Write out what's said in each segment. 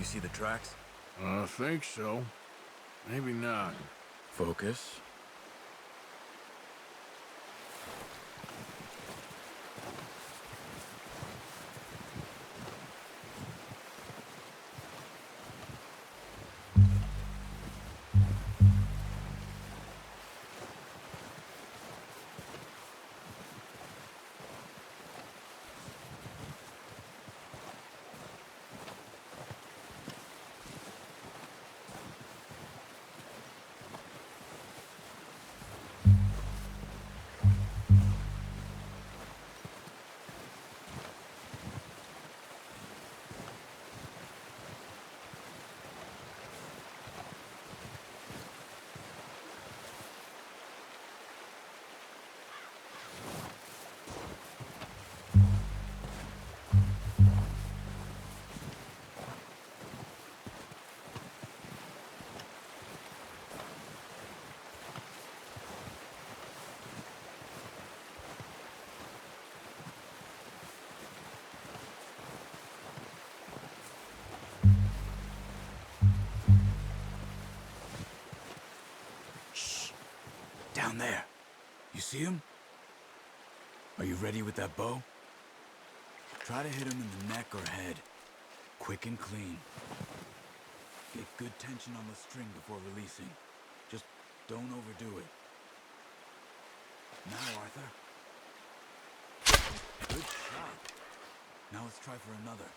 see the tracks? I think so. Maybe not. Focus. Down there. You see him? Are you ready with that bow? Try to hit him in the neck or head. Quick and clean. Get good tension on the string before releasing. Just don't overdo it. Now, Arthur. Good shot. Now let's try for another.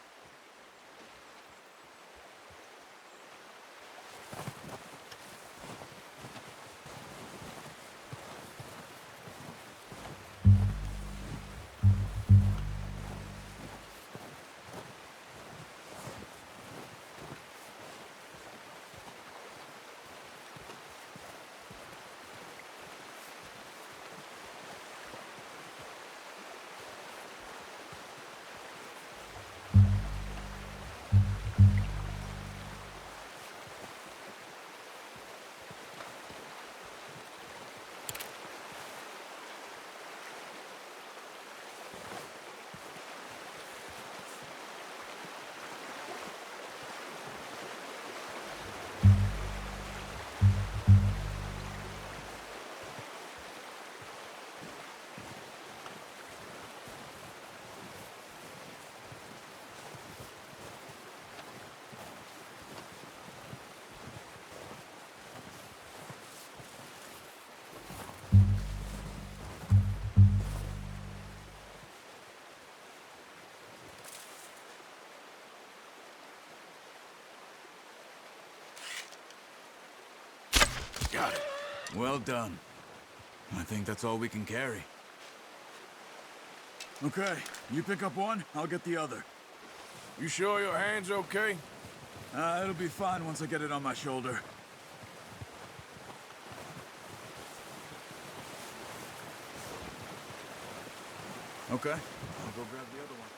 Got it. Well done. I think that's all we can carry. Okay, you pick up one, I'll get the other. You sure your hand's okay? It'll be fine once I get it on my shoulder. Okay, I'll go grab the other one.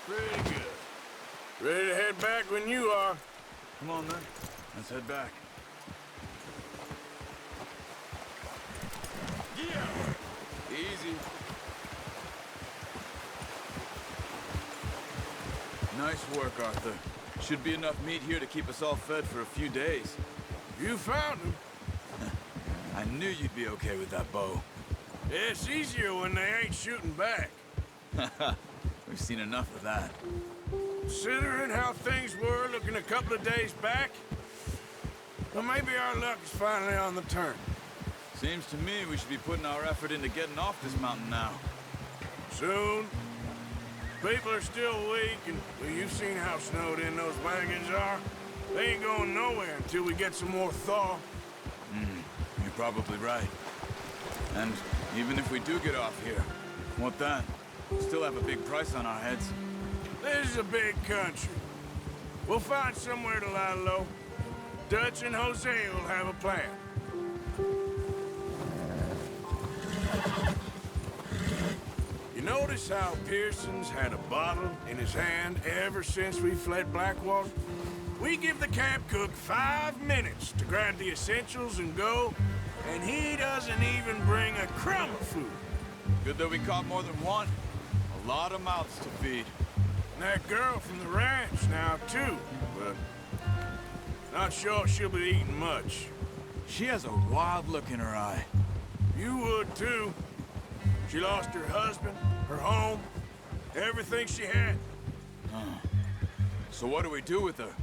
Pretty good. Ready to head back when you are. Come on, then. Let's head back. Yeah. Easy. Nice work, Arthur. Should be enough meat here to keep us all fed for a few days. You found him. I knew you'd be okay with that bow. It's easier when they ain't shooting back. We've seen enough of that. Considering how things were looking a couple of days back, well, maybe our luck is finally on the turn. Seems to me we should be putting our effort into getting off this mountain now. Soon. People are still weak, and well, you've seen how snowed in those wagons are. They ain't going nowhere until we get some more thaw. You're probably right. And even if we do get off here, what then? We still have a big price on our heads. This is a big country. We'll find somewhere to lie low. Dutch and Jose will have a plan. You notice how Pearson's had a bottle in his hand ever since we fled Blackwater? We give the camp cook 5 minutes to grab the essentials and go, and he doesn't even bring a crumb of food. Good that we caught more than one. A lot of mouths to feed. And that girl from the ranch now, too, but not sure she'll be eating much. She has a wild look in her eye. You would, too. She lost her husband, her home, everything she had. So what do we do with her?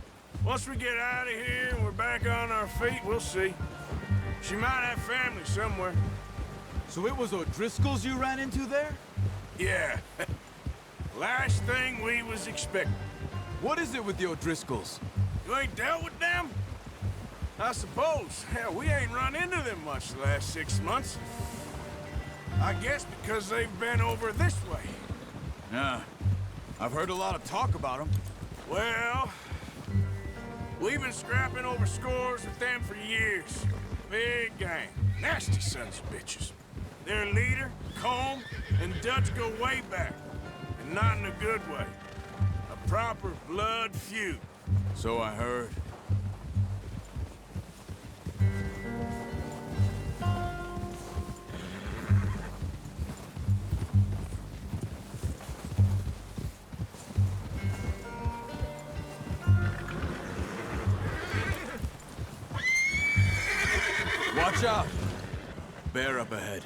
Once we get out of here and we're back on our feet, we'll see. She might have family somewhere. So it was O'Driscoll's you ran into there? Yeah. Last thing we was expecting. What is it with the O'Driscolls? You ain't dealt with them? I suppose. Hell, we ain't run into them much the last 6 months. I guess because they've been over this way. Yeah. I've heard a lot of talk about them. Well, we've been scrapping over scores with them for years. Big gang. Nasty sons of bitches. Their leader, Colm, and Dutch go way back. And not in a good way. A proper blood feud. So I heard. Watch out! Bear up ahead.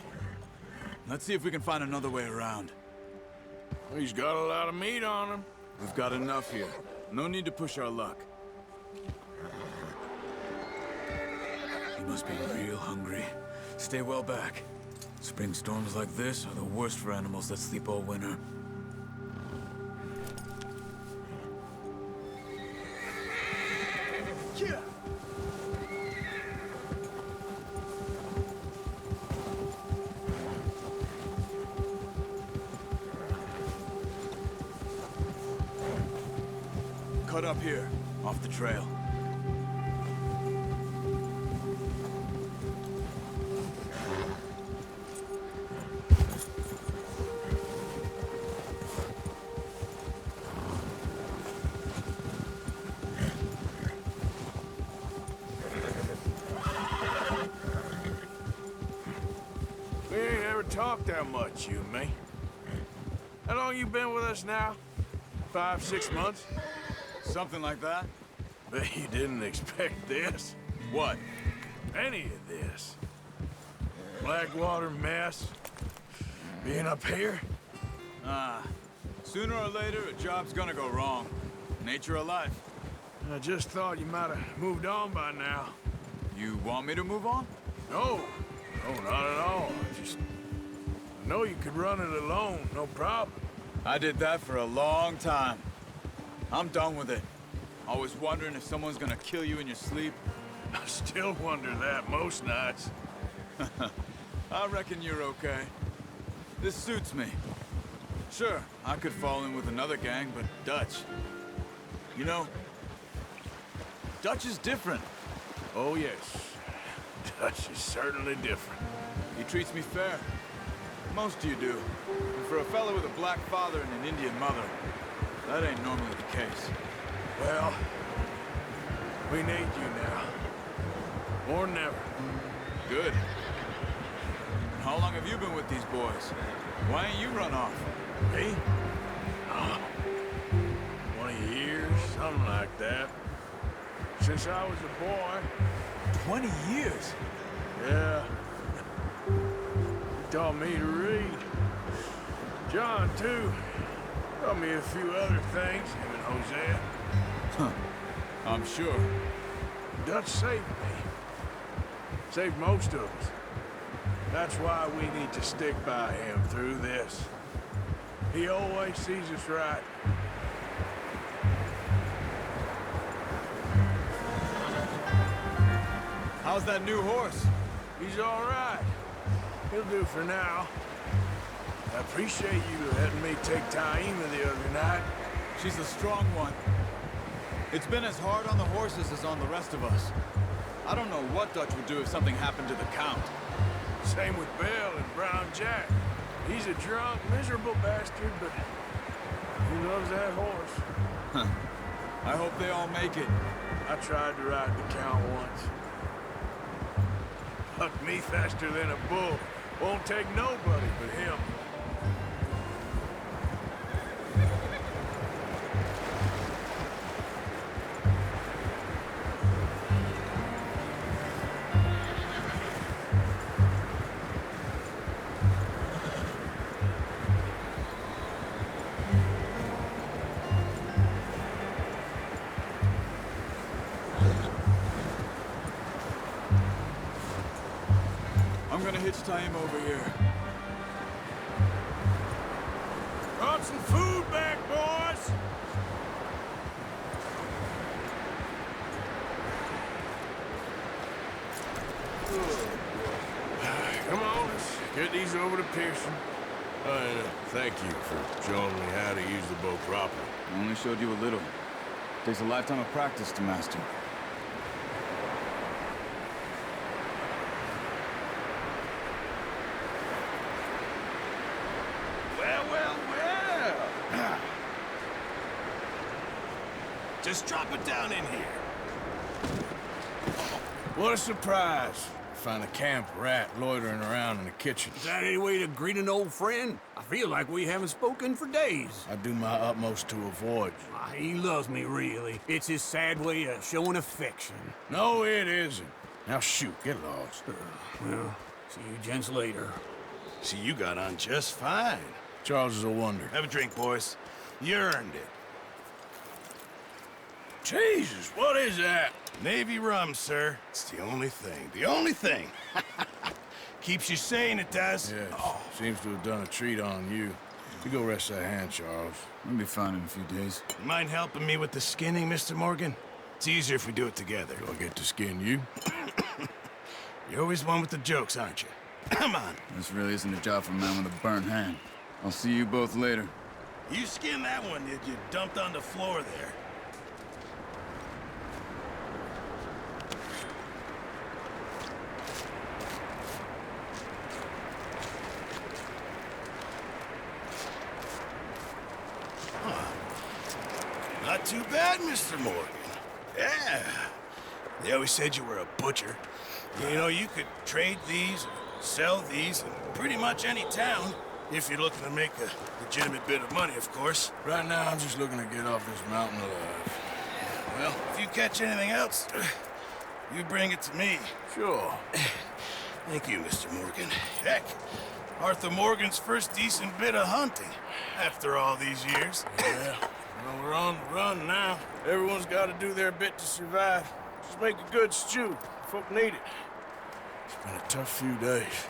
Let's see if we can find another way around. He's got a lot of meat on him. We've got enough here. No need to push our luck. He must be real hungry. Stay well back. Spring storms like this are the worst for animals that sleep all winter. Yeah. Cut up here, off the trail. We ain't ever talked that much, you and me. How long you been with us now? 5, 6 months? Something like that? Bet you didn't expect this. What? Any of this. Blackwater mess. Being up here. Sooner or later, a job's gonna go wrong. Nature of life. I just thought you might have moved on by now. You want me to move on? No. No, not at all. I know you could run it alone, no problem. I did that for a long time. I'm done with it. Always wondering if someone's gonna kill you in your sleep. I still wonder that most nights. I reckon you're okay. This suits me. Sure, I could fall in with another gang, but Dutch... You know, Dutch is different. Oh, yes. Dutch is certainly different. He treats me fair. Most of you do. And for a fellow with a black father and an Indian mother, that ain't normally the case. Well, we need you now. More than ever. Good. And how long have you been with these boys? Why ain't you run off? Me? 20 years, something like that. Since I was a boy. 20 years? Yeah. He taught me to read. John, too. Taught me a few other things, him and Hosea. Huh. I'm sure. Dutch saved me. Saved most of us. That's why we need to stick by him through this. He always sees us right. How's that new horse? He's all right. He'll do for now. I appreciate you letting me take Taima the other night. She's a strong one. It's been as hard on the horses as on the rest of us. I don't know what Dutch would do if something happened to the Count. Same with Bill and Brown Jack. He's a drunk, miserable bastard, but he loves that horse. Huh. I hope they all make it. I tried to ride the Count once. Hucked me faster than a bull. Won't take nobody but him. I'm gonna hitch Taima over here. Brought some food back, boys! Come on, let's get these over to Pearson. Thank you for showing me how to use the bow properly. I only showed you a little. Takes a lifetime of practice to master. Well. Just drop it down in here. What a surprise. Find a camp rat loitering around in the kitchen. Is that any way to greet an old friend? I feel like we haven't spoken for days. I do my utmost to avoid you. He loves me, really. It's his sad way of showing affection. No, it isn't. Now shoot, get lost. Well, see you gents later. See, you got on just fine. Charles is a wonder. Have a drink, boys. You earned it. Jesus, what is that? Navy rum, sir. It's the only thing. The only thing. Keeps you sane, it does. Yes. Oh. Seems to have done a treat on you. You go rest that hand, Charles. We'll be fine in a few days. You mind helping me with the skinning, Mr. Morgan? It's easier if we do it together. Do I get to skin you? You're always one with the jokes, aren't you? Come on. This really isn't a job for a man with a burnt hand. I'll see you both later. You skinned that one that you dumped on the floor there. Not too bad, Mr. Morgan. Yeah. They always said you were a butcher. You know, you could trade these, sell these, in pretty much any town, if you're looking to make a legitimate bit of money, of course. Right now, I'm just looking to get off this mountain alive. Well, if you catch anything else, you bring it to me. Sure. Thank you, Mr. Morgan. Heck, Arthur Morgan's first decent bit of hunting after all these years. Yeah. Well, we're on the run now. Everyone's got to do their bit to survive. Just make a good stew. Folk need it. It's been a tough few days.